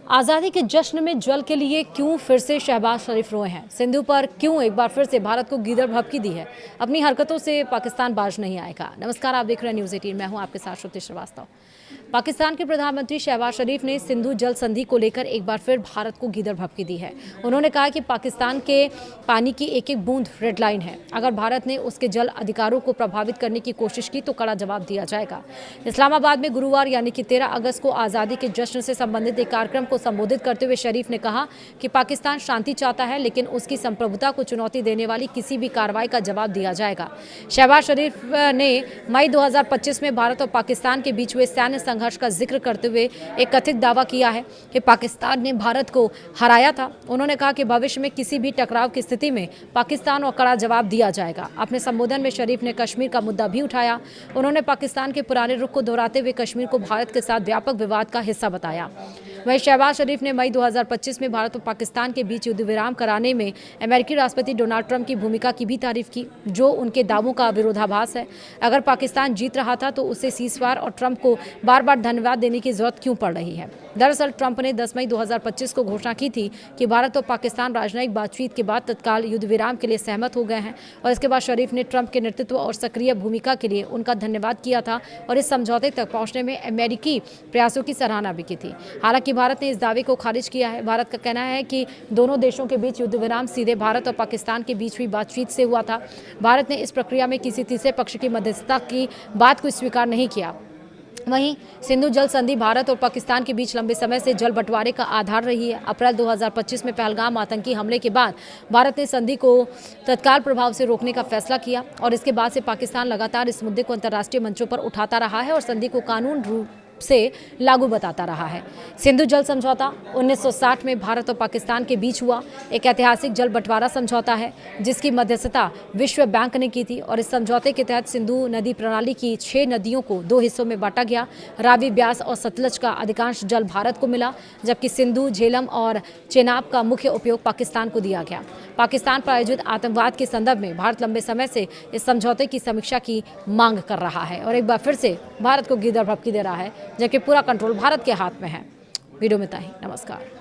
आज़ादी के जश्न में जल के लिए क्यों फिर से शहबाज शरीफ रोए हैं? सिंधु पर क्यों एक बार फिर से भारत को गीदड़ भभकी दी है? अपनी हरकतों से पाकिस्तान बाज नहीं आएगा। नमस्कार, आप देख रहे हैं न्यूज़ 18। मैं हूं आपके साथ श्रुति श्रीवास्तव। पाकिस्तान के प्रधानमंत्री शहबाज शरीफ ने सिंधु जल संधि को लेकर एक बार फिर भारत को गीदड़ भभकी दी है। उन्होंने कहा कि पाकिस्तान के पानी की एक एक बूंद रेड लाइन है। अगर भारत ने उसके जल अधिकारों को प्रभावित करने की कोशिश की तो कड़ा जवाब दिया जाएगा। इस्लामाबाद में गुरुवार यानी कि 13 अगस्त को आज़ादी के जश्न से संबंधित एक कार्यक्रम को संबोधित करते हुए शरीफ ने कहा कि पाकिस्तान शांति चाहता है, लेकिन उसकी संप्रभुता को चुनौती देने वाली किसी भी कार्रवाई का जवाब दिया जाएगा। शहबाज शरीफ ने मई 2025 में भारत और पाकिस्तान के बीच हुए सैन्य संघर्ष का जिक्र करते हुए एक कथित दावा किया है कि पाकिस्तान ने भारत को हराया था। उन्होंने कहा कि भविष्य में किसी भी टकराव की स्थिति में पाकिस्तान और कड़ा जवाब दिया जाएगा। अपने संबोधन में शरीफ ने कश्मीर का मुद्दा भी उठाया। उन्होंने पाकिस्तान के पुराने रुख को दोहराते हुए कश्मीर को भारत के साथ व्यापक विवाद का हिस्सा बताया। वहीं शहबाज शरीफ ने मई 2025 में भारत और पाकिस्तान के बीच युद्ध विराम कराने में अमेरिकी राष्ट्रपति डोनाल्ड ट्रंप की भूमिका की भी तारीफ की, जो उनके दावों का विरोधाभास है। अगर पाकिस्तान जीत रहा था तो उसे सीज़फायर और ट्रंप को बार बार धन्यवाद देने की जरूरत क्यों पड़ रही है? दरअसल ट्रंप ने 10 मई 2025 को घोषणा की थी कि भारत और पाकिस्तान राजनयिक बातचीत के बाद तत्काल युद्ध विराम के लिए सहमत हो गए हैं, और इसके बाद शरीफ ने ट्रंप के नेतृत्व और सक्रिय भूमिका के लिए उनका धन्यवाद किया था और इस समझौते तक पहुंचने में अमेरिकी प्रयासों की सराहना भी की थी। हालांकि भारत ने इस दावे को खारिज किया है। भारत का कहना है कि दोनों देशों के बीच युद्ध विराम सीधे भारत और पाकिस्तान के बीच हुई बातचीत से हुआ था। भारत ने इस प्रक्रिया में किसी तीसरे पक्ष की मध्यस्थता की बात को स्वीकार नहीं किया। वहीं सिंधु जल संधि भारत और पाकिस्तान के बीच लंबे समय से जल बंटवारे का आधार रही है। अप्रैल 2025 में पहलगाम आतंकी हमले के बाद भारत ने संधि को तत्काल प्रभाव से रोकने का फैसला किया, और इसके बाद से पाकिस्तान लगातार इस मुद्दे को अंतर्राष्ट्रीय मंचों पर उठाता रहा है और संधि को कानून रूप से लागू बताता रहा है। सिंधु जल समझौता 1960 में भारत और पाकिस्तान के बीच हुआ एक ऐतिहासिक जल बंटवारा समझौता है, जिसकी मध्यस्थता विश्व बैंक ने की थी, और इस समझौते के तहत सिंधु नदी प्रणाली की 6 नदियों को 2 हिस्सों में बांटा गया। रावी, ब्यास और सतलज का अधिकांश जल भारत को मिला, जबकि सिंधु, झेलम और चेनाब का मुख्य उपयोग पाकिस्तान को दिया गया। पाकिस्तान प्रायोजित आतंकवाद के संदर्भ में भारत लंबे समय से इस समझौते की समीक्षा की मांग कर रहा है, और एक बार फिर से भारत को गीदड़ भभकी दे रहा है, जबकि पूरा कंट्रोल भारत के हाथ में है। वीडियो में इतना ही। नमस्कार।